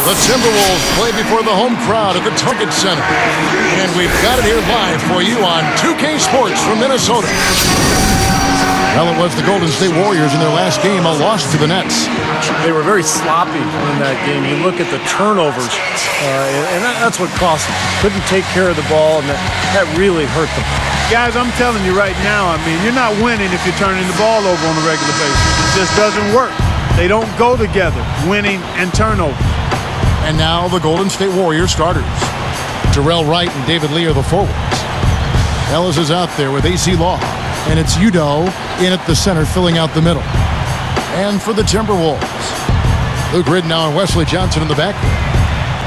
The Timberwolves play before the home crowd at the Target Center. And we've got it here live for you on 2K Sports from Minnesota. Well, it was the Golden State Warriors in their last game, a loss to the Nets. They were very sloppy in that game. You look at the turnovers, and that's what cost them. Couldn't take care of the ball, and that really hurt them. Guys, I'm telling you right now, I mean, you're not winning if you're turning the ball over on a regular basis. It just doesn't work. They don't go together, winning and turnover. And now the Golden State Warriors starters. Terrell Wright and David Lee are the forwards. Ellis is out there with AC Law. And it's Udo in at the center, filling out the middle. And for the Timberwolves, Luke Ridnour and Wesley Johnson in the back.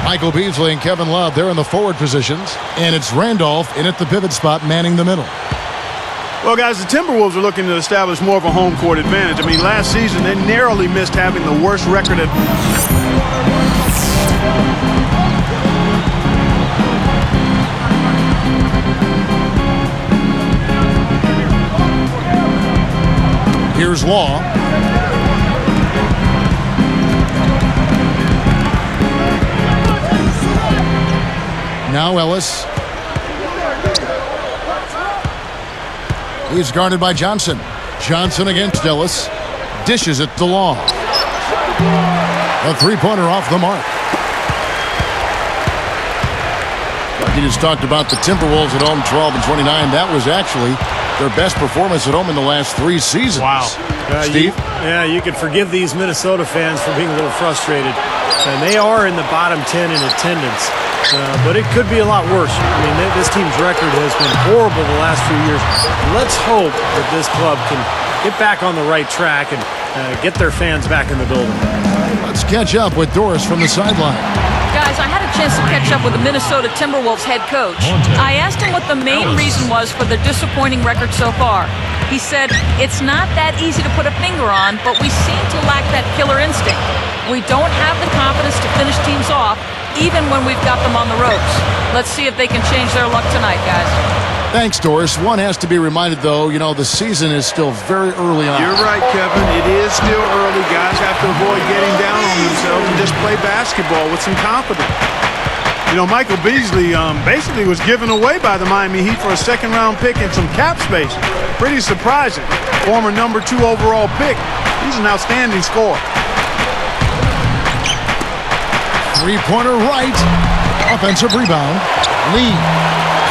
Michael Beasley and Kevin Love, they're in the forward positions. And it's Randolph in at the pivot spot, manning the middle. Well, guys, the Timberwolves are looking to establish more of a home court advantage. I mean, last season, they narrowly missed having the worst record at... Here's Law. Now Ellis. He's guarded by Johnson. Johnson against Ellis. Dishes it to Law. A three-pointer off the mark. He just talked about the Timberwolves at home, 12-29. That was actually their best performance at home in the last 3 seasons. Wow. Steve? You could forgive these Minnesota fans for being a little frustrated. And they are in the bottom 10 in attendance. But it could be a lot worse. I mean, this team's record has been horrible the last few years. Let's hope that this club can get back on the right track and get their fans back in the building. Let's catch up with Doris from the sideline. Guys, I had a chance to catch up with the Minnesota Timberwolves head coach. I asked him what the main reason was for their disappointing record so far. He said, it's not that easy to put a finger on, but we seem to lack that killer instinct. We don't have the confidence to finish teams off, even when we've got them on the ropes. Let's see if they can change their luck tonight, guys. Thanks, Doris. One has to be reminded, though, the season is still very early on. You're right, Kevin. It is still early. Guys have to avoid getting down on themselves and just play basketball with some confidence. Michael Beasley basically was given away by the Miami Heat for a second-round pick and some cap space. Pretty surprising. Former number 2 overall pick. He's an outstanding scorer. Three-pointer right. Offensive rebound. Lee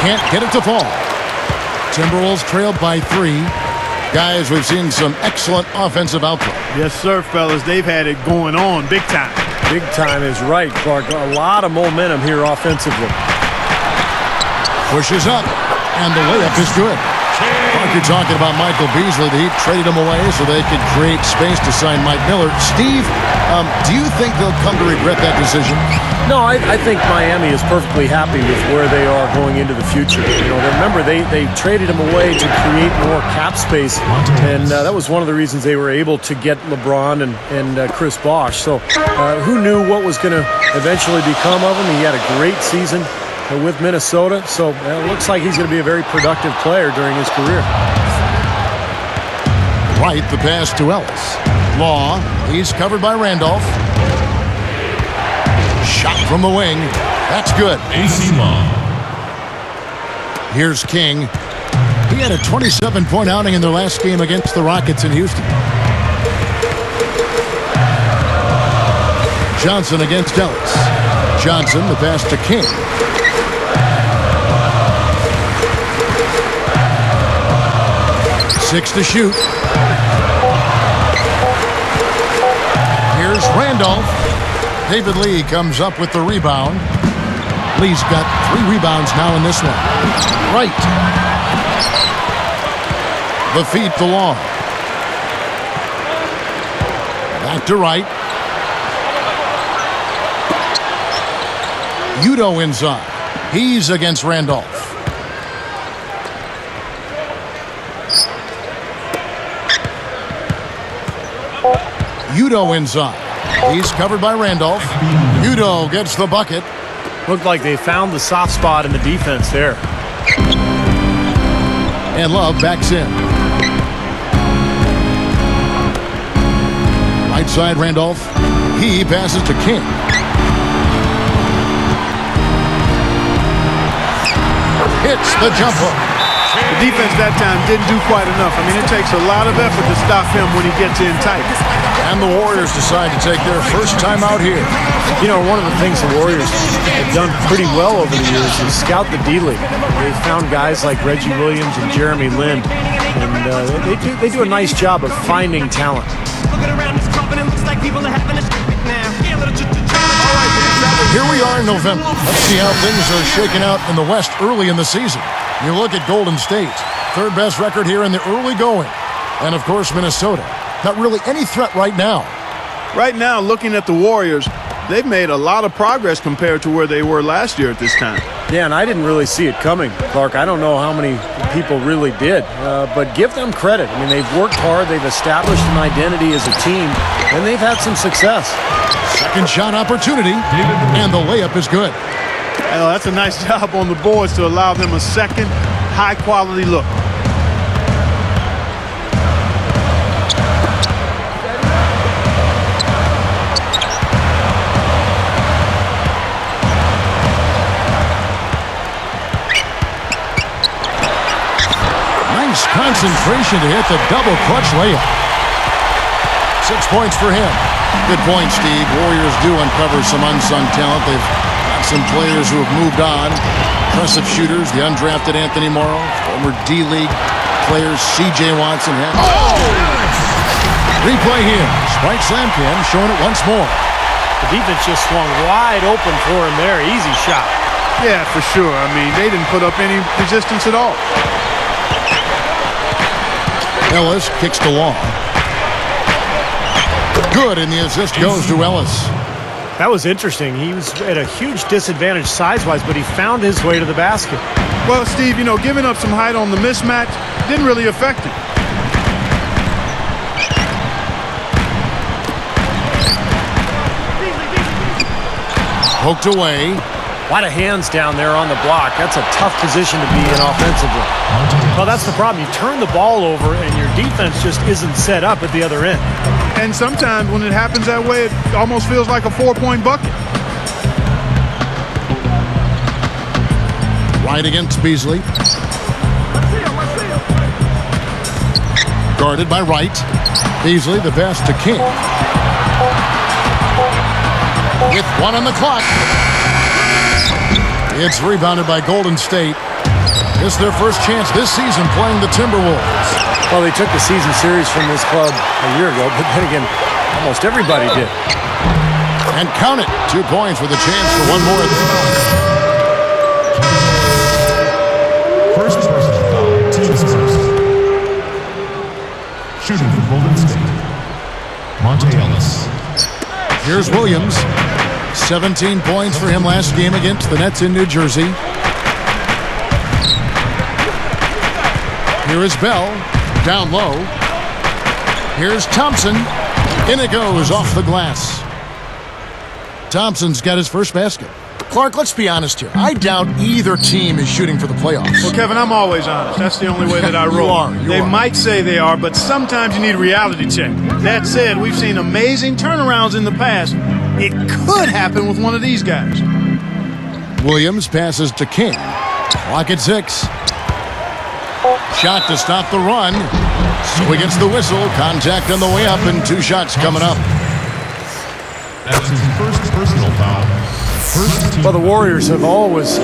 can't get it to fall. Timberwolves trailed by 3. Guys, we've seen some excellent offensive output. Yes, sir, fellas. They've had it going on big time. Big time is right, Clark. A lot of momentum here offensively. Pushes up, and the layup is good. Clark, you're talking about Michael Beasley. The Heat traded him away so they could create space to sign Mike Miller. Steve, do you think they'll come to regret that decision? No, I think Miami is perfectly happy with where they are going into the future. Remember, they traded him away to create more cap space, and that was one of the reasons they were able to get LeBron and Chris Bosh. So who knew what was going to eventually become of him? He had a great season with Minnesota, so it looks like he's going to be a very productive player during his career. Right, the pass to Ellis. Law, he's covered by Randolph. Shot from the wing. That's good. AC Law. Here's King. He had a 27-point outing in their last game against the Rockets in Houston. Johnson against Ellis. Johnson, the pass to King. Six to shoot. Here's Randolph. David Lee comes up with the rebound. Lee's got 3 rebounds now in this one. Right. The feed to Long. Back to Wright. Udo inside. He's against Randolph. Udo inside. He's covered by Randolph. Udo gets the bucket. Looked like they found the soft spot in the defense there. And Love backs in. Right side, Randolph. He passes to King. hits the jump hook. The defense that time didn't do quite enough. I mean, it takes a lot of effort to stop him when he gets in tight. And the Warriors decide to take their first time out here. You know, one of the things the Warriors have done pretty well over the years is scout the D-League. They've found guys like Reggie Williams and Jeremy Lin, and they do a nice job of finding talent. Here we are in November. Let's see how things are shaking out in the West early in the season. You look at Golden State, third best record here in the early going. And, of course, Minnesota. Not really any threat right now. Right now, looking at the Warriors, they've made a lot of progress compared to where they were last year at this time. Yeah, and I didn't really see it coming, Clark. I don't know how many people really did, but give them credit. I mean, they've worked hard, they've established an identity as a team, and they've had some success. Second shot opportunity, and the layup is good. That's a nice job on the boards to allow them a second high-quality look. Nice concentration to hit the double clutch layup. 6 points for him. Good point, Steve. Warriors do uncover some unsung talent. They've got some players who have moved on. Impressive shooters, the undrafted Anthony Morrow, former D-League players C.J. Watson. Replay here. Sprite Slamkin showing it once more. The defense just swung wide open for him there. Easy shot. Yeah, for sure. I mean, they didn't put up any resistance at all. Ellis kicks to Long. Good, and the assist goes to Ellis. That was interesting. He was at a huge disadvantage size-wise, but he found his way to the basket. Well, Steve, giving up some height on the mismatch didn't really affect him. Poked away. A lot of hands down there on the block. That's a tough position to be in offensively. Well, that's the problem. You turn the ball over, and your defense just isn't set up at the other end. And sometimes when it happens that way, it almost feels like a 4-point bucket. Right against Beasley. Guarded by Wright. Beasley, the pass to King. With 1 on the clock. It's rebounded by Golden State. This is their first chance this season playing the Timberwolves. Well, they took the season series from this club a year ago, but then again, almost everybody did. And count it. 2 points with a chance for one more. First personal foul, team's first. Shooting for Golden State, Monte Ellis. Here's Williams. 17 points for him last game against the Nets in New Jersey. Here is Bell. Down low. Here's Thompson. In it goes off the glass. Thompson's got his first basket. Clark, let's be honest here. I doubt either team is shooting for the playoffs. Well, Kevin, I'm always honest. That's the only way that I roll. You are. Might say they are, but sometimes you need a reality check. That said, we've seen amazing turnarounds in the past. It could happen with one of these guys. Williams passes to King. Clock at 6. Shot to stop the run. Swing against the whistle. Contact on the way up, and 2 shots coming up. That's his first personal foul. Well, the Warriors have always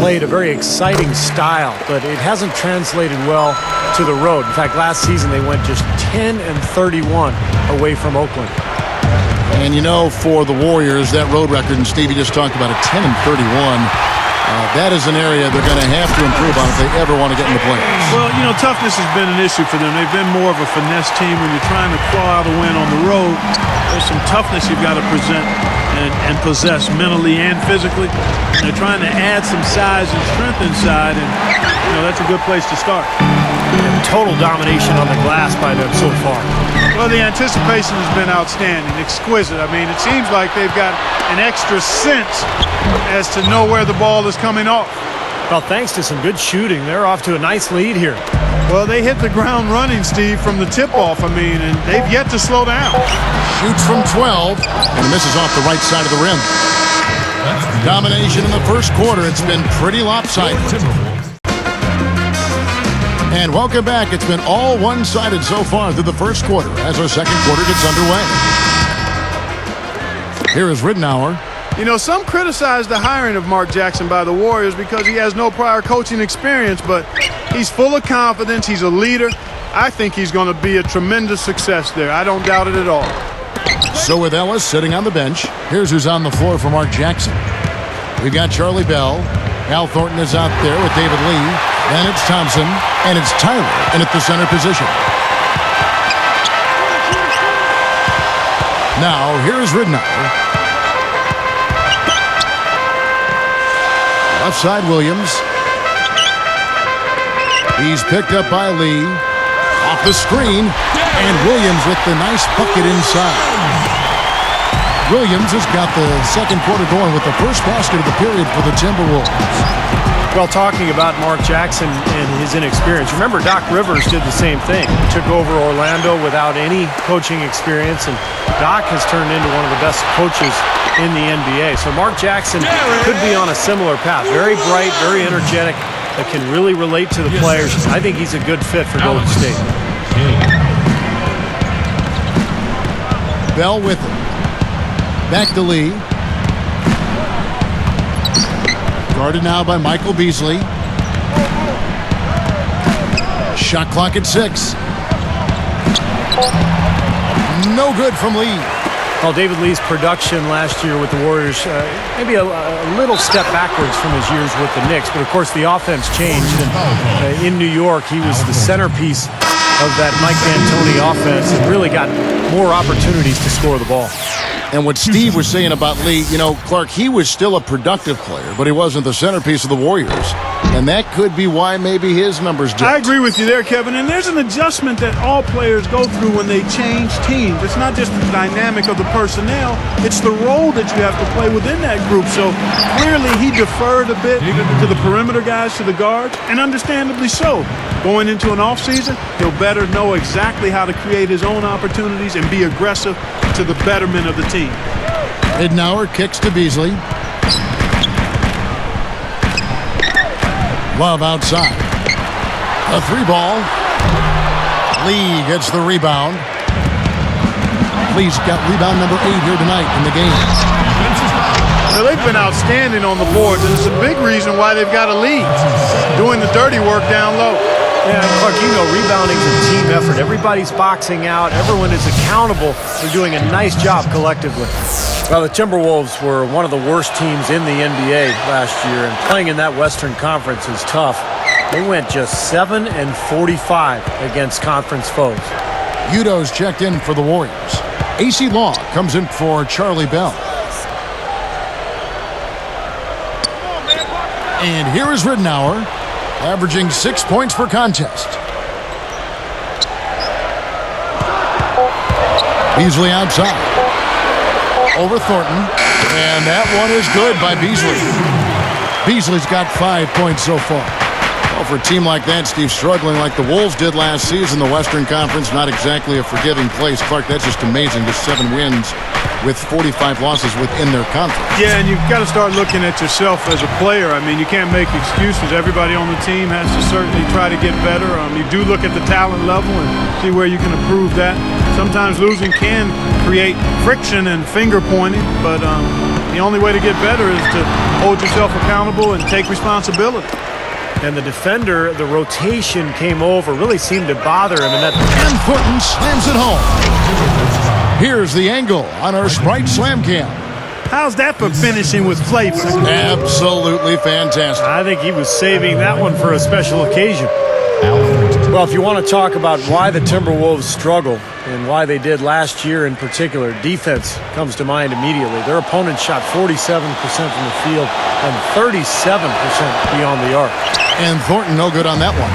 played a very exciting style, but it hasn't translated well to the road. In fact, last season they went just 10-31 away from Oakland. And for the Warriors, that road record, and Stevie just talked about it, 10-31. That is an area they're going to have to improve on if they ever want to get in the playoffs. Well, toughness has been an issue for them. They've been more of a finesse team. When you're trying to claw out a win on the road, there's some toughness you've got to present and possess mentally and physically. And they're trying to add some size and strength inside, and that's a good place to start. And total domination on the glass by them so far. Well, the anticipation has been outstanding, exquisite. I mean, it seems like they've got an extra sense as to know where the ball is coming off. Well, thanks to some good shooting, they're off to a nice lead here. Well, they hit the ground running, Steve, from the tip-off, and they've yet to slow down. Shoots from 12, and misses off the right side of the rim. Domination in the first quarter. It's been pretty lopsided. Timberwolves. And welcome back. It's been all one-sided so far through the first quarter as our second quarter gets underway. Here is Ridenour. You know, some criticize the hiring of Mark Jackson by the Warriors because he has no prior coaching experience, but he's full of confidence. He's a leader. I think he's going to be a tremendous success there. I don't doubt it at all. So with Ellis sitting on the bench, here's who's on the floor for Mark Jackson. We've got Charlie Bell. Al Thornton is out there with David Lee. Then it's Thompson, and it's Tyler in at the center position. Now, here's Ridenour. Left side, Williams. He's picked up by Lee. Off the screen, and Williams with the nice bucket inside. Williams has got the second quarter going with the first basket of the period for the Timberwolves. Well, talking about Mark Jackson and his inexperience, remember Doc Rivers did the same thing. He took over Orlando without any coaching experience, and Doc has turned into one of the best coaches in the NBA. So Mark Jackson could be on a similar path. Very bright, very energetic, that can really relate to the players. I think he's a good fit for Golden State. Bell with it. Back to Lee. Guarded now by Michael Beasley. Shot clock at 6. No good from Lee. Well, David Lee's production last year with the Warriors, maybe a little step backwards from his years with the Knicks. But, of course, the offense changed. And in New York, he was the centerpiece of that Mike D'Antoni offense and really got more opportunities to score the ball. And what Steve was saying about Lee, you know, Clark, he was still a productive player, but he wasn't the centerpiece of the Warriors. And that could be why maybe his numbers dipped. I agree with you there, Kevin. And there's an adjustment that all players go through when they change teams. It's not just the dynamic of the personnel. It's the role that you have to play within that group. So clearly he deferred a bit to the perimeter guys, to the guards, and understandably so. Going into an offseason, he'll better know exactly how to create his own opportunities and be aggressive to the betterment of the team. Ridenour kicks to Beasley. Love outside. A 3-ball. Lee gets the rebound. Lee's got rebound number 8 here tonight in the game. Now, they've been outstanding on the boards, and it's a big reason why they've got a lead. Doing the dirty work down low. Yeah, Clark, you know, rebounding is a team effort. Everybody's boxing out. Everyone is accountable for doing a nice job collectively. Well, the Timberwolves were one of the worst teams in the NBA last year, and playing in that Western Conference is tough. They went just 7-45 against conference foes. Udo's checked in for the Warriors. AC Law comes in for Charlie Bell. And here is Ridenour, averaging 6 points per contest. Beasley outside. Over Thornton. And that one is good by Beasley. Beasley's got 5 points so far. Well, for a team like that, Steve, struggling like the Wolves did last season, the Western Conference, not exactly a forgiving place. Clark, that's just amazing. Just 7 wins with 45 losses within their conference. Yeah, and you've got to start looking at yourself as a player. I mean, you can't make excuses. Everybody on the team has to certainly try to get better. You do look at the talent level and see where you can improve that. Sometimes losing can create friction and finger pointing, but the only way to get better is to hold yourself accountable and take responsibility. And the defender, the rotation came over, really seemed to bother him. And Thornton slams it home. Here's the angle on our Sprite Slam Cam. How's that for finishing with flavor? Absolutely fantastic. I think he was saving that one for a special occasion. Well, if you want to talk about why the Timberwolves struggle and why they did last year in particular, defense comes to mind immediately. Their opponents shot 47% from the field and 37% beyond the arc. And Thornton no good on that one.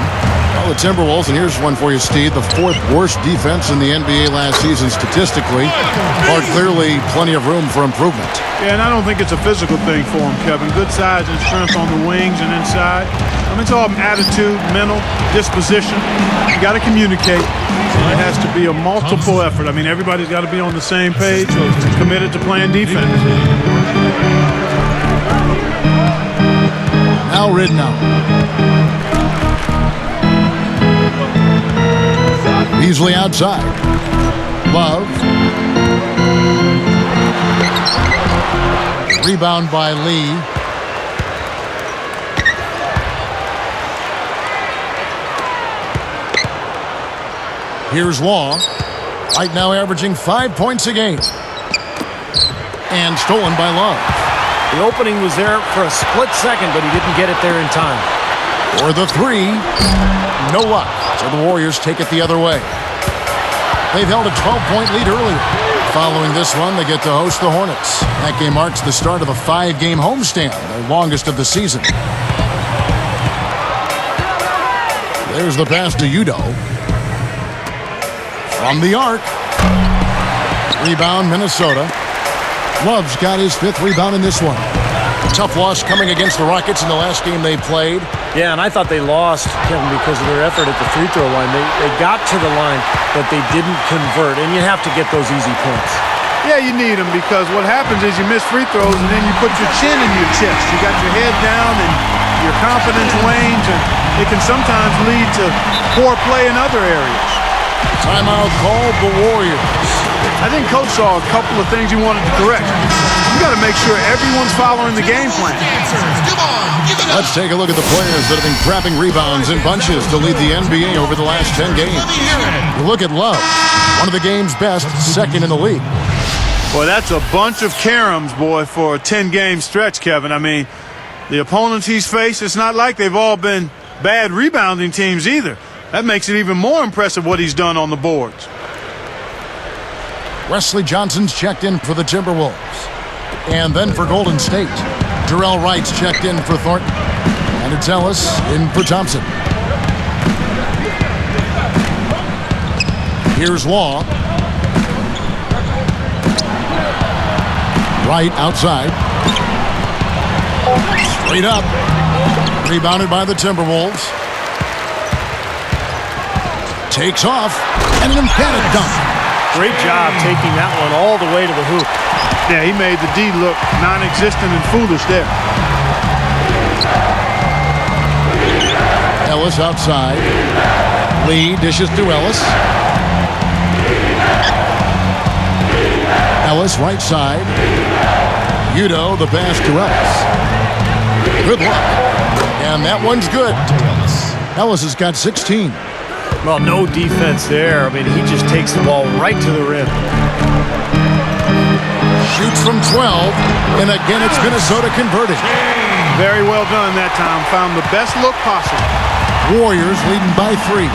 Well, the Timberwolves, and here's one for you, Steve, the 4th worst defense in the NBA last season statistically, are clearly plenty of room for improvement. Yeah, and I don't think it's a physical thing for them, Kevin. Good size and strength on the wings and inside. It's all attitude, mental, disposition. You got to communicate. It has to be a multiple effort. Everybody's got to be on the same page, committed to playing defense. Now Ridenour. Beasley outside. Love. Rebound by Lee. Here's Law. Right now averaging 5 points a game. And stolen by Love. The opening was there for a split second, but he didn't get it there in time. For the three. No luck. So the Warriors take it the other way. They've held a 12-point lead earlier. Following this one, they get to host the Hornets. That game marks the start of a 5-game homestand, their longest of the season. There's the pass to Udo. From the arc. Rebound, Minnesota. Love's got his 5th rebound in this one. A tough loss coming against the Rockets in the last game they played. Yeah, and I thought they lost, Kevin, because of their effort at the free throw line. They got to the line, but they didn't convert, and you have to get those easy points. Yeah, you need them because what happens is you miss free throws and then you put your chin in your chest. You got your head down and your confidence wanes, and it can sometimes lead to poor play in other areas. Timeout called the Warriors. I think Coach saw a couple of things he wanted to correct. You got to make sure everyone's following the game plan. Let's take a look at the players that have been grabbing rebounds in bunches to lead the NBA over the last 10 games. You look at Love, one of the game's best, 2nd in the league. Boy, that's a bunch of caroms, boy, for a 10-game stretch, Kevin. I mean, the opponents he's faced, it's not like they've all been bad rebounding teams either. That makes it even more impressive what he's done on the boards. Wesley Johnson's checked in for the Timberwolves. And then for Golden State, Jarrell Wright's checked in for Thornton. And it's Ellis in for Thompson. Here's Law. Wright outside. Straight up. Rebounded by the Timberwolves. Takes off. And an emphatic dunk. Great job taking that one all the way to the hoop. Yeah, he made the D look non-existent and foolish there. Ellis outside. Lee dishes to Ellis. Ellis right side. Udo the pass to Ellis. Good luck. And that one's good. Ellis has got 16. Well, no defense there. I mean, he just takes the ball right to the rim. Shoots from 12, and again it's Minnesota converted. Very well done that time. Found the best look possible. Warriors leading by 3.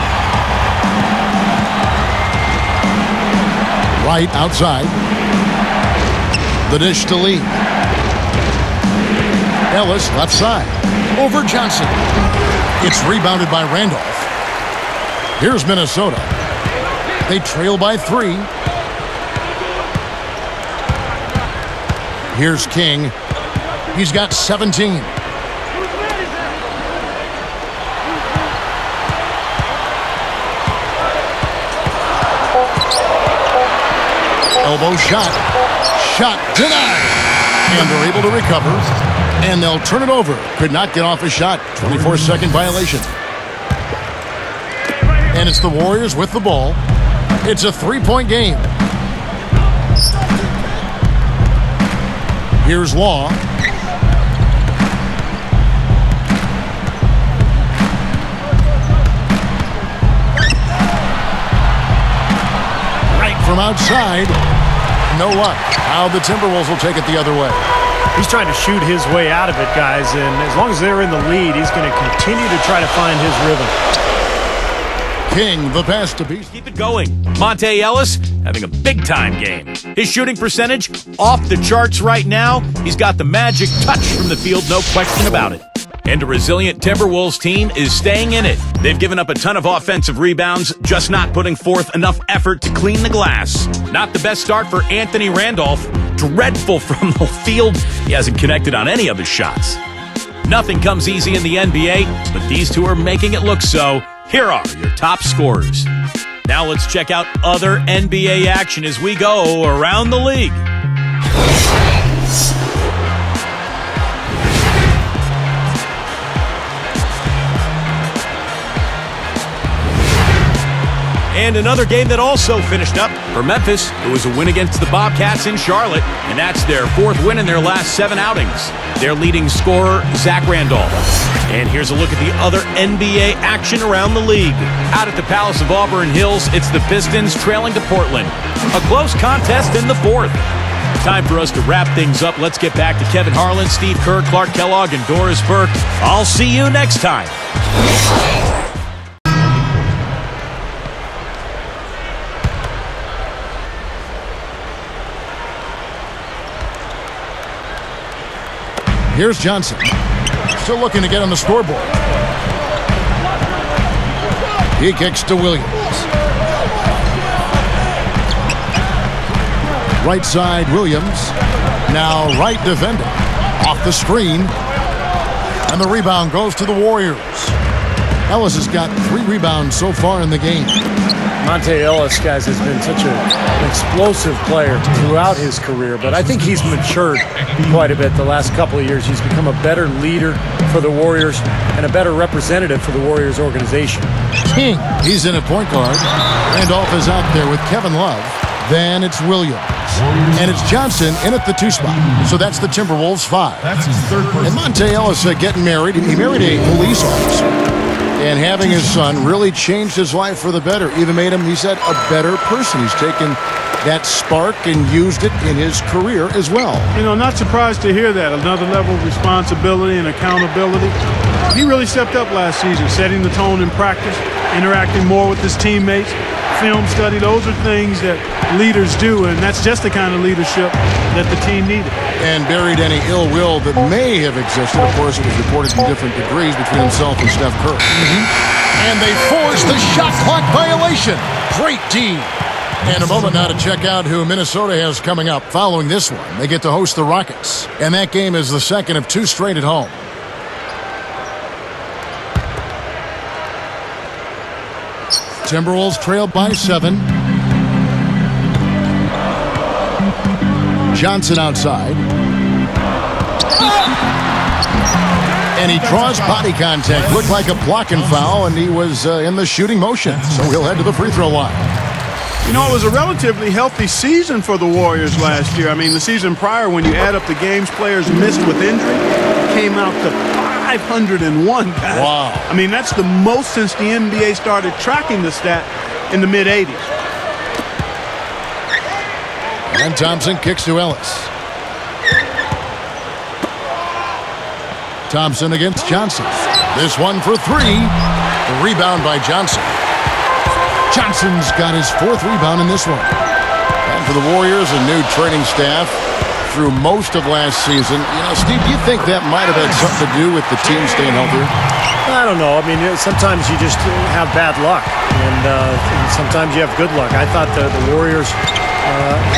Right outside. The dish to Lee. Ellis left side. Over Johnson. It's rebounded by Randolph. Here's Minnesota. They trail by 3. Here's King. He's got 17. Elbow shot. Shot denied. And they're able to recover. And they'll turn it over. Could not get off a shot. 24-second violation. And it's the Warriors with the ball. It's a 3-point game. Here's Law. Right from outside. No luck. Now the Timberwolves will take it the other way. He's trying to shoot his way out of it, guys, and as long as they're in the lead, he's going to continue to try to find his rhythm. King, the pass to Beasley. Keep it going. Monte Ellis having a big-time game. His shooting percentage off the charts right now. He's got the magic touch from the field, no question about it. And a resilient Timberwolves team is staying in it. They've given up a ton of offensive rebounds, just not putting forth enough effort to clean the glass. Not the best start for Anthony Randolph. Dreadful from the field. He hasn't connected on any of his shots. Nothing comes easy in the NBA, but these two are making it look so. Here are your top scorers. Now let's check out other NBA action as we go around the league. And another game that also finished up for Memphis. It was a win against the Bobcats in Charlotte, and that's their 4th win in their last 7 outings. Their leading scorer, Zach Randolph. And here's a look at the other NBA action around the league. Out at the Palace of Auburn Hills, it's the Pistons trailing to Portland. A close contest in the 4th. Time for us to wrap things up. Let's get back to Kevin Harlan, Steve Kerr, Clark Kellogg, and Doris Burke. I'll see you next time. Here's Johnson. Still looking to get on the scoreboard. He kicks to Williams. Right side, Williams. Now right defender. Off the screen. And the rebound goes to the Warriors. Ellis has got 3 rebounds so far in the game. Monte Ellis, guys, has been such an explosive player throughout his career, but I think he's matured quite a bit the last couple of years. He's become a better leader for the Warriors and a better representative for the Warriors organization. King, he's in at point guard. Randolph is out there with Kevin Love. Then it's Williams. And it's Johnson in at the 2 spot. So that's the Timberwolves 5. That's his 3rd person. And Monte Ellis getting married. He married a police officer. And having his son really changed his life for the better. Even made him, he said, a better person. He's taken that spark and used it in his career as well. You know, not surprised to hear that. Another level of responsibility and accountability. He really stepped up last season, setting the tone in practice, interacting more with his teammates, film study. Those are things that leaders do, and that's just the kind of leadership that the team needed. And buried any ill will that may have existed. Of course, it was reported in different degrees between himself and Steph Curry. And they forced the shot clock violation. Great D. And a moment now to check out who Minnesota has coming up. Following this one, they get to host the Rockets. And that game is the second of 2 straight at home. Timberwolves trail by 7. Johnson outside. And he draws body contact. Looked like a blocking foul, and he was in the shooting motion. So he'll head to the free throw line. You know, it was a relatively healthy season for the Warriors last year. I mean, the season prior, when you add up the games players missed with injury, came out to 501, guys. Wow. I mean, that's the most since the NBA started tracking the stat in the mid-'80s. And Thompson kicks to Ellis. Thompson against Johnson. This one for 3. The rebound by Johnson. Johnson's got his 4th rebound in this one. And for the Warriors, a new training staff through most of last season. You know, Steve, do you think that might have had something to do with the team staying healthier? I don't know. I mean, sometimes you just have bad luck, and sometimes you have good luck. I thought the Warriors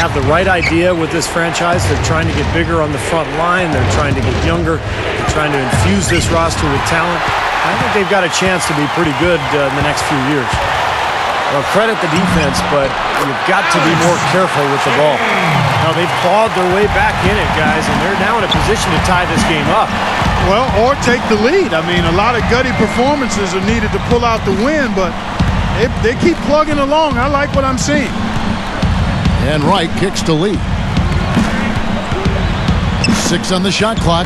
have the right idea with this franchise. They're trying to get bigger on the front line. They're trying to get younger. They're trying to infuse this roster with talent. I think they've got a chance to be pretty good in the next few years. Well, credit the defense, but you've got to be more careful with the ball. Now, they've clawed their way back in it, guys, and they're now in a position to tie this game up. Well, or take the lead. I mean, a lot of gutty performances are needed to pull out the win, but they keep plugging along. I like what I'm seeing. And Wright kicks to Lee. 6 on the shot clock.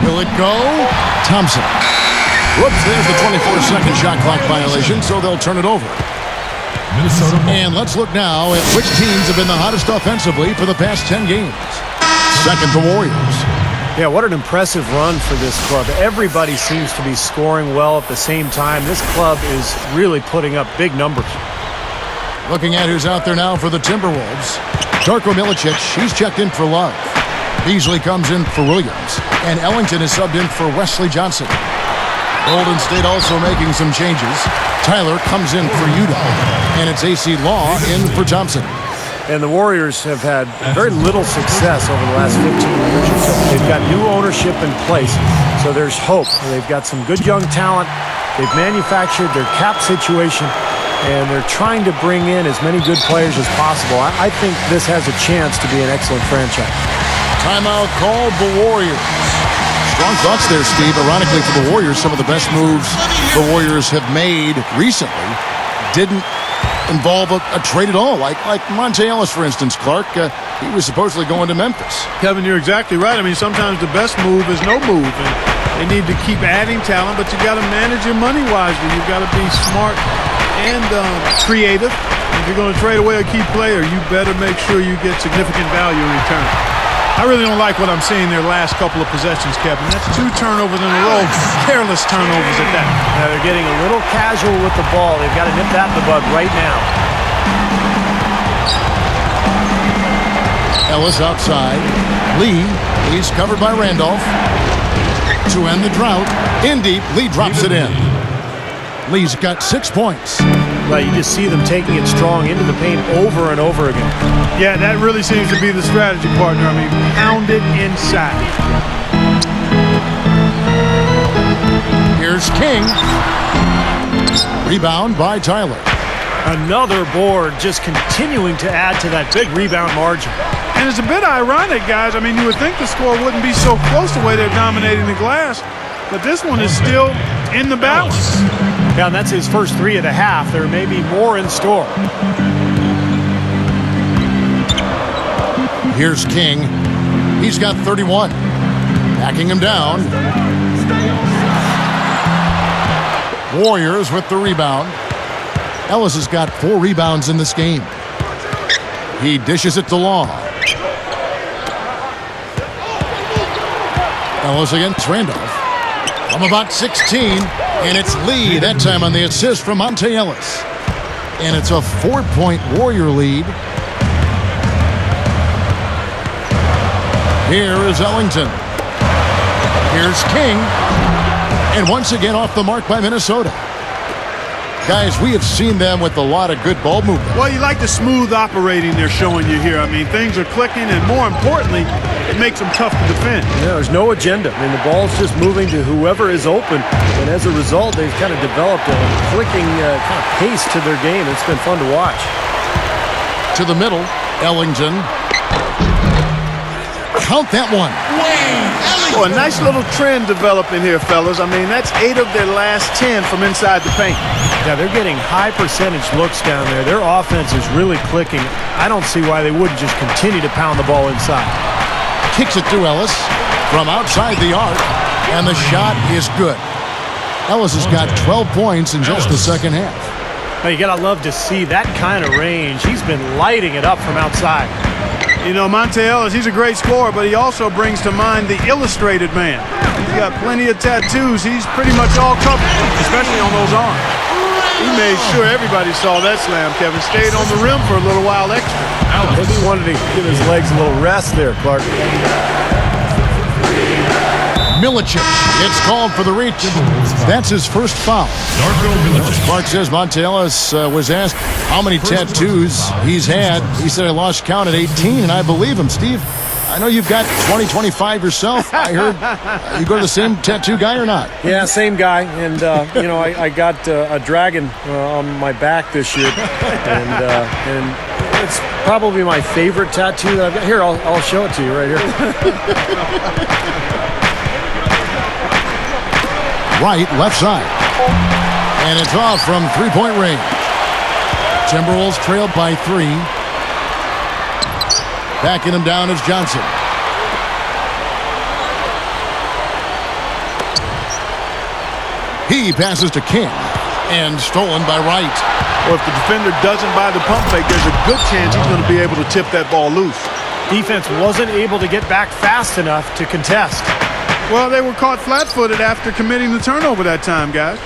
Will it go? Thompson. Whoops, there's the 24-second shot clock violation, so they'll turn it over. Minnesota. And let's look now at which teams have been the hottest offensively for the past 10 games. Second, the Warriors. Yeah, what an impressive run for this club. Everybody seems to be scoring well at the same time. This club is really putting up big numbers. Looking at who's out there now for the Timberwolves. Darko Milicic, he's checked in for Love. Beasley comes in for Williams. And Ellington is subbed in for Wesley Johnson. Golden State also making some changes. Tyler comes in for Utah. And it's AC Law in for Thompson. And the Warriors have had very little success over the last 15 years or so. They've got new ownership in place, so there's hope. They've got some good young talent. They've manufactured their cap situation, and they're trying to bring in as many good players as possible. I think this has a chance to be an excellent franchise. Timeout called the Warriors. strong thoughts there, Steve. Ironically for the Warriors, some of the best moves the Warriors have made recently didn't involve a trade at all. Like Monte Ellis, for instance, Clark. He was supposedly going to Memphis. Kevin, you're exactly right. I mean, sometimes the best move is no move. And they need to keep adding talent, but you got to manage your money wisely. You've got to be smart and creative. If you're going to trade away a key player, you better make sure you get significant value in return. I really don't like what I'm seeing their last couple of possessions, Kevin. That's 2 turnovers in a row, careless turnovers at that. Now they're getting a little casual with the ball. They've got to nip that in the bud right now. Ellis outside. Lee. He's covered by Randolph. To end the drought. In deep. Lee drops it in. Lee's got 6 points. Right, you just see them taking it strong into the paint over and over again. Yeah, that really seems to be the strategy, partner. I mean, pound it inside. Here's King. Rebound by Tyler. Another board, just continuing to add to that big rebound margin. And it's a bit ironic, guys. I mean, you would think the score wouldn't be so close the way they're dominating the glass, but this one is still in the balance. Yeah, and that's his first 3 of the half. There may be more in store. Here's King. He's got 31. Backing him down. Warriors with the rebound. Ellis has got 4 rebounds in this game. He dishes it to Law. Ellis against Randolph. From about 16, and it's Lee that time on the assist from Monte Ellis. And it's a 4-point Warrior lead. Here is Ellington. Here's King. And once again off the mark by Minnesota. Guys, we have seen them with a lot of good ball movement. Well, you like the smooth operating they're showing you here. I mean, things are clicking, and more importantly, it makes them tough to defend. Yeah, there's no agenda. I mean, the ball's just moving to whoever is open, and as a result, they've kind of developed a clicking kind of pace to their game. It's been fun to watch. To the middle, Ellington. Count that one. Oh, a nice little trend developing here, fellas. I mean, that's 8 of their last 10 from inside the paint. Yeah, they're getting high percentage looks down there. Their offense is really clicking. I don't see why they wouldn't just continue to pound the ball inside. Kicks it to Ellis from outside the arc, and the shot is good. Ellis has got 12 points in just the second half. Now, you got to love to see that kind of range. He's been lighting it up from outside. You know, Monte Ellis, he's a great scorer, but he also brings to mind the illustrated man. He's got plenty of tattoos. He's pretty much all covered, especially on those arms. He made sure everybody saw that slam, Kevin. Stayed on the rim for a little while extra. Maybe he wanted to give his legs a little rest there, Clark. Milicic, it's called for the reach. That's his first foul. Clark says Monte Ellis was asked how many tattoos he's had. He said, I lost count at 18, and I believe him. Steve, I know you've got 20, 25 yourself. I heard you go to the same tattoo guy or not? Yeah, same guy. And, you know, I got a dragon on my back this year. And it's probably my favorite tattoo that I've got. Here, I'll show it to you right here. Right, left side. And it's off from three-point range. Timberwolves trailed by 3. Backing him down is Johnson. He passes to King. And stolen by Wright. Well, if the defender doesn't buy the pump fake, there's a good chance he's going to be able to tip that ball loose. Defense wasn't able to get back fast enough to contest. Well, they were caught flat-footed after committing the turnover that time, guys.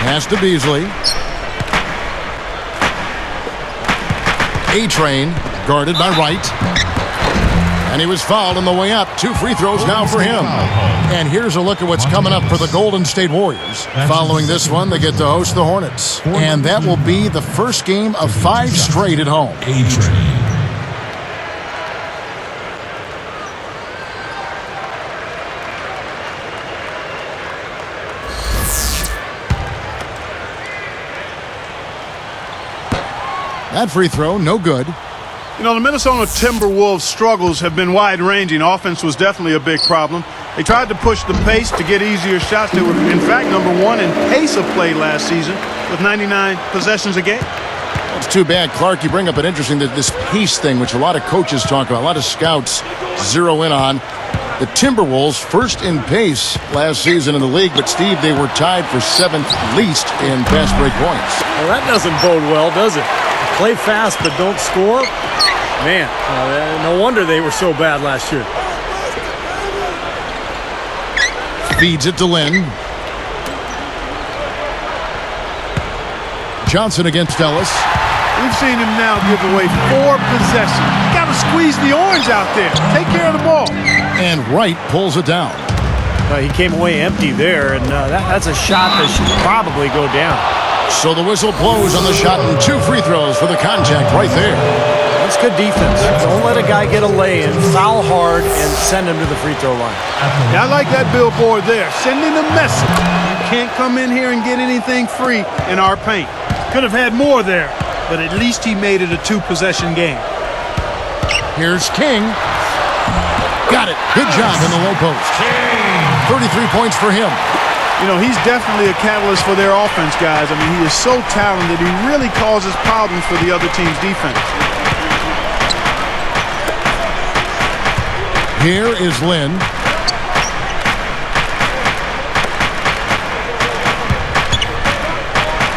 Pass to Beasley. A-Train, guarded by Wright. And he was fouled on the way up. 2 free throws now for him. And here's a look at what's coming up for the Golden State Warriors. Following this one, they get to host the Hornets. And that will be the first game of 5 straight at home. A-Train. That free throw, no good. You know, the Minnesota Timberwolves' struggles have been wide-ranging. Offense was definitely a big problem. They tried to push the pace to get easier shots. They were, in fact, #1 in pace of play last season with 99 possessions a game. It's too bad, Clark. You bring up an interesting this pace thing, which a lot of coaches talk about, a lot of scouts zero in on. The Timberwolves first in pace last season in the league, but Steve, they were tied for 7th least in fast break points. Well, that doesn't bode well, does it? Play fast but don't score. Man, no wonder they were so bad last year. Feeds it to Lynn. Johnson against Ellis. We've seen him now give away 4 possessions. Got to squeeze the orange out there. Take care of the ball. And Wright pulls it down. He came away empty there, and that's a shot that should probably go down. So the whistle blows on the shot and 2 free throws for the contact right there. That's good defense. Don't let a guy get a lay-in, foul hard, and send him to the free throw line. Yeah, I like that billboard there, sending a message. You can't come in here and get anything free in our paint. Could have had more there, but at least he made it a 2-possession game. Here's King. Got it. Good job in the low post. 33 points for him. You know, he's definitely a catalyst for their offense, guys. I mean, he is so talented. He really causes problems for the other team's defense. Here is Lynn.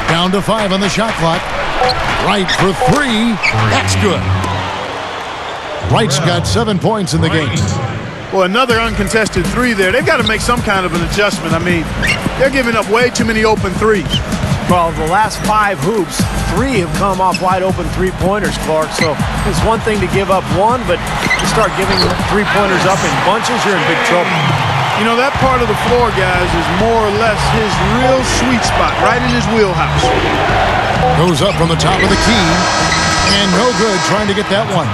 Down to 5 on the shot clock. Wright for 3. That's good. Wright's got 7 points in the game. Well, another uncontested 3 there. They've got to make some kind of an adjustment. I mean, they're giving up way too many open 3s. Well, the last 5 hoops, 3 have come off wide open three-pointers, Clark. So it's one thing to give up 1, but you start giving three-pointers up in bunches, you're in big trouble. You know, that part of the floor, guys, is more or less his real sweet spot, right in his wheelhouse. Goes up from the top of the key. And no good trying to get that one.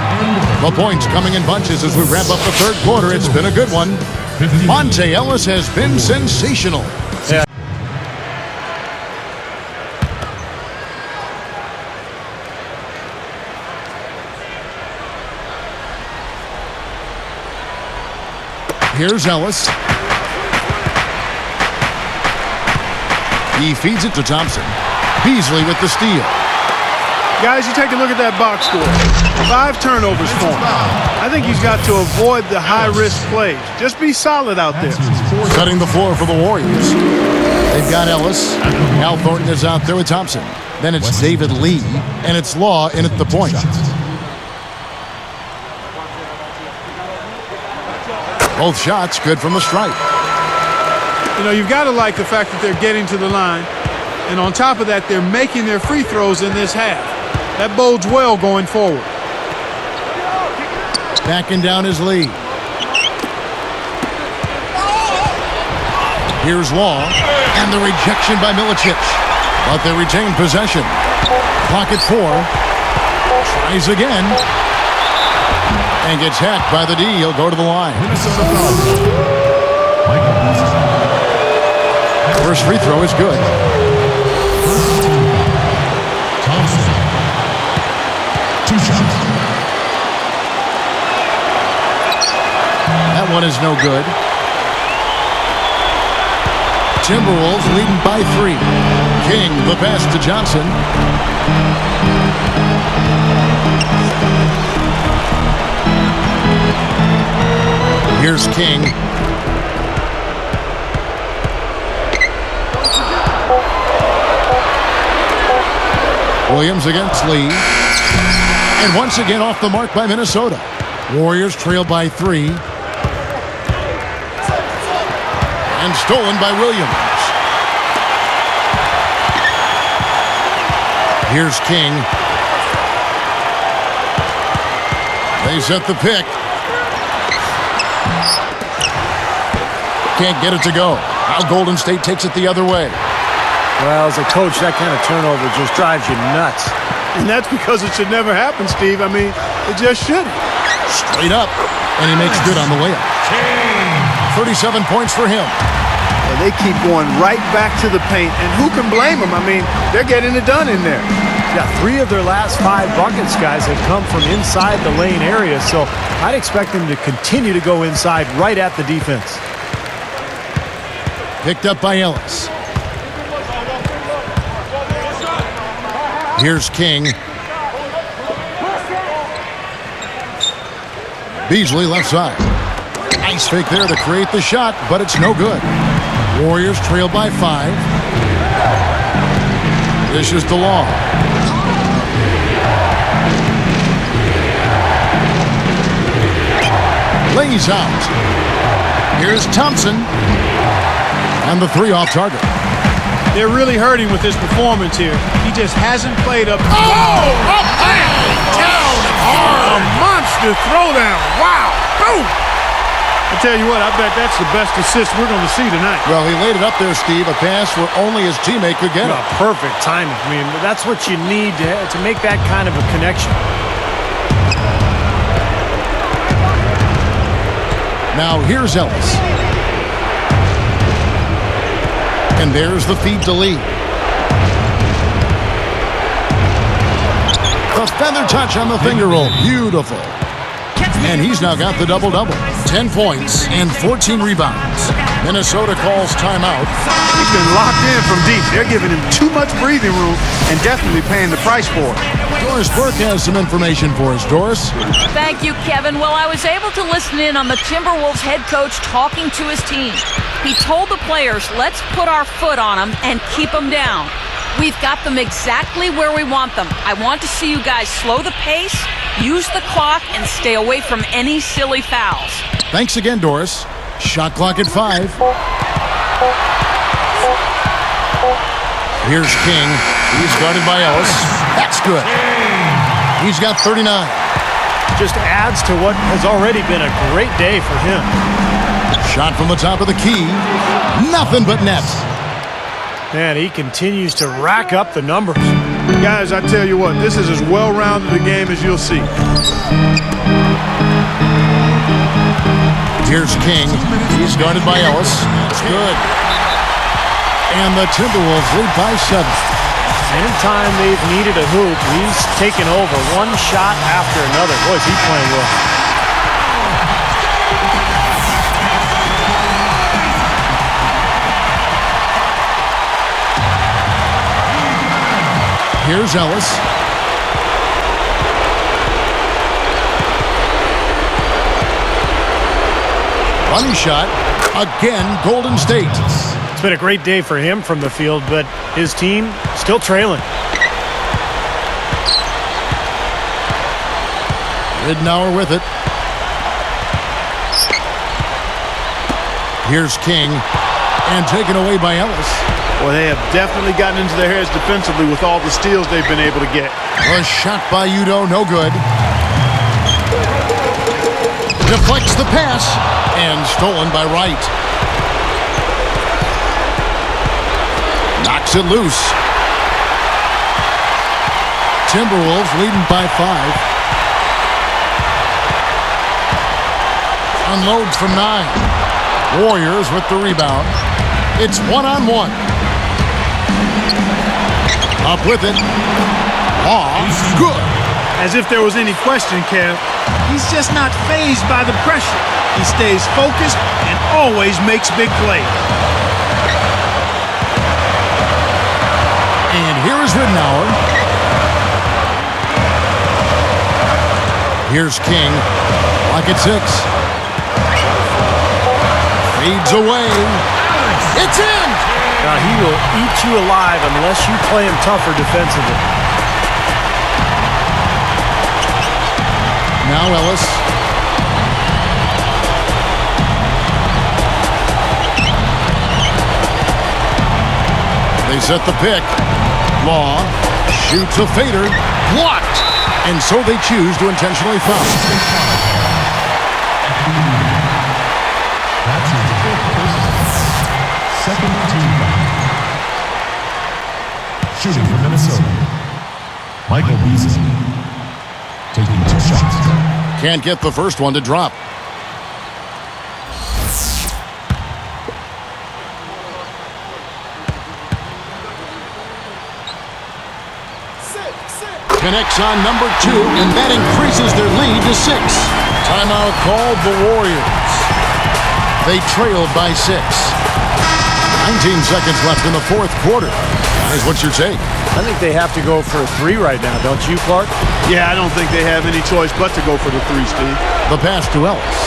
The points coming in bunches as we wrap up the 3rd quarter. It's been a good one. Monta Ellis has been sensational. Yeah. Here's Ellis. He feeds it to Thompson. Beasley with the steal. Guys, you take a look at that box score. 5 turnovers for him. I think he's got to avoid the high-risk plays. Just be solid out there. Cutting the floor for the Warriors. They've got Ellis. Al Thornton is out there with Thompson. Then it's David Lee, and it's Law in at the point. Both shots good from the stripe. You know, you've got to like the fact that they're getting to the line. And on top of that, they're making their free throws in this half. That bodes well going forward. Backing down his lead. Here's Law. And the rejection by Milicic. But they retain possession. Pocket 4. Tries again. And gets hacked by the D. He'll go to the line. First free throw is good. Thompson. 2 shots. That one is no good. Timberwolves leading by 3. King, the pass to Johnson. Here's King. Williams against Lee. And once again off the mark by Minnesota. Warriors trail by 3. And stolen by Williams. Here's King. They set the pick. Can't get it to go. Now Golden State takes it the other way. Well, as a coach, that kind of turnover just drives you nuts. And that's because it should never happen, Steve. I mean, it just shouldn't. Straight up. And he makes good on the layup. 37 points for him. And they keep going right back to the paint. And who can blame them? I mean, they're getting it done in there. Yeah, 3 of their last 5 buckets, guys, have come from inside the lane area. So I'd expect them to continue to go inside right at the defense. Picked up by Ellis. Here's King. Beasley left side. Nice fake there to create the shot, but it's no good. Warriors trail by 5. This is DeLong. Lays out. Here's Thompson. And the 3 off target. They're really hurting with his performance here. He just hasn't played up. Oh! Up high! Down hard! A monster throwdown. Wow. Boom. I tell you what, I bet that's the best assist we're going to see tonight. Well, he laid it up there, Steve. A pass where only his teammate could get it. Perfect timing. I mean, that's what you need to make that kind of a connection. Now here's Ellis. And there's the feed to Lee. The feather touch on the finger roll. Beautiful. And he's now got the double-double. 10 points and 14 rebounds. Minnesota calls timeout. He's been locked in from deep. They're giving him too much breathing room and definitely paying the price for it. Doris Burke has some information for us. Doris? Thank you, Kevin. Well, I was able to listen in on the Timberwolves head coach talking to his team. He told the players, let's put our foot on them and keep them down. We've got them exactly where we want them. I want to see you guys slow the pace, use the clock, and stay away from any silly fouls. Thanks again, Doris. Shot clock at 5. Here's King. He's guarded by Ellis. That's good. He's got 39. Just adds to what has already been a great day for him. Shot from the top of the key. Nothing but net. Man, he continues to rack up the numbers. Guys, I tell you what, this is as well-rounded a game as you'll see. Here's King. He's guarded by Ellis. That's good. And the Timberwolves lead by 7. Anytime they've needed a hoop, he's taken over one shot after another. Boy, is he playing well. Here's Ellis. Funny shot. Again, Golden State. It's been a great day for him from the field, but his team still trailing. Ridnour with it. Here's King. And taken away by Ellis. Well, they have definitely gotten into their heads defensively with all the steals they've been able to get. A shot by Udo, no good. Deflects the pass. And stolen by Wright. Knocks it loose. Timberwolves leading by 5. Unloads from 9. Warriors with the rebound. It's 1-on-1. Up with it. Law, good. As if there was any question, Kev, he's just not fazed by the pressure. He stays focused and always makes big plays. And here is Ridnour. Here's King. Lock at 6. Fades away. It's in! Now, he will eat you alive unless you play him tougher defensively. Now Ellis. They set the pick. Law shoots a fader. Blocked. And so they choose to intentionally foul. That's his 5th personal. Second team foul. Shooting for Minnesota. Michael Beasley. Taking 2 shots. Can't get the first one to drop. Connects on number 2, and that increases their lead to 6. Timeout called the Warriors. They trailed by 6. 19 seconds left in the fourth quarter. Here's what's your take? I think they have to go for a three right now, don't you, Clark? Yeah, I don't think they have any choice but to go for the three, Steve. The pass to Ellis.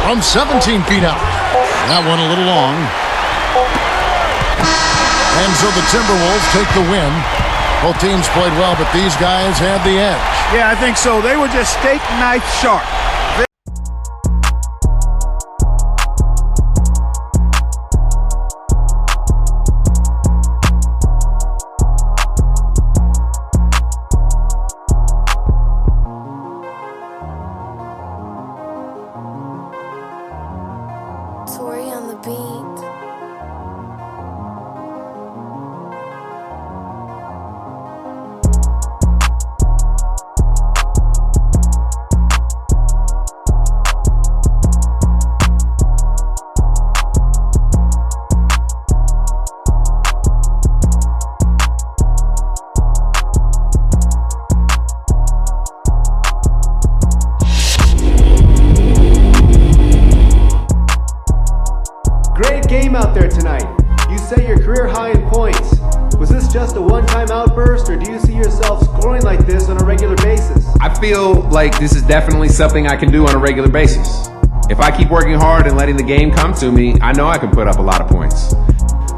From 17 feet out. That one a little long. And so the Timberwolves take the win. Both teams played well, but these guys had the edge. Yeah, I think so. They were just steak knife sharp. Tori on the beat. Great game out there tonight. You set your career high in points. Was this just a one-time outburst, or do you see yourself scoring like this on a regular basis? I feel like this is definitely something I can do on a regular basis. If I keep working hard and letting the game come to me, I know I can put up a lot of points.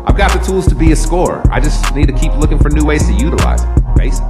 I've got the tools to be a scorer. I just need to keep looking for new ways to utilize it. Basic.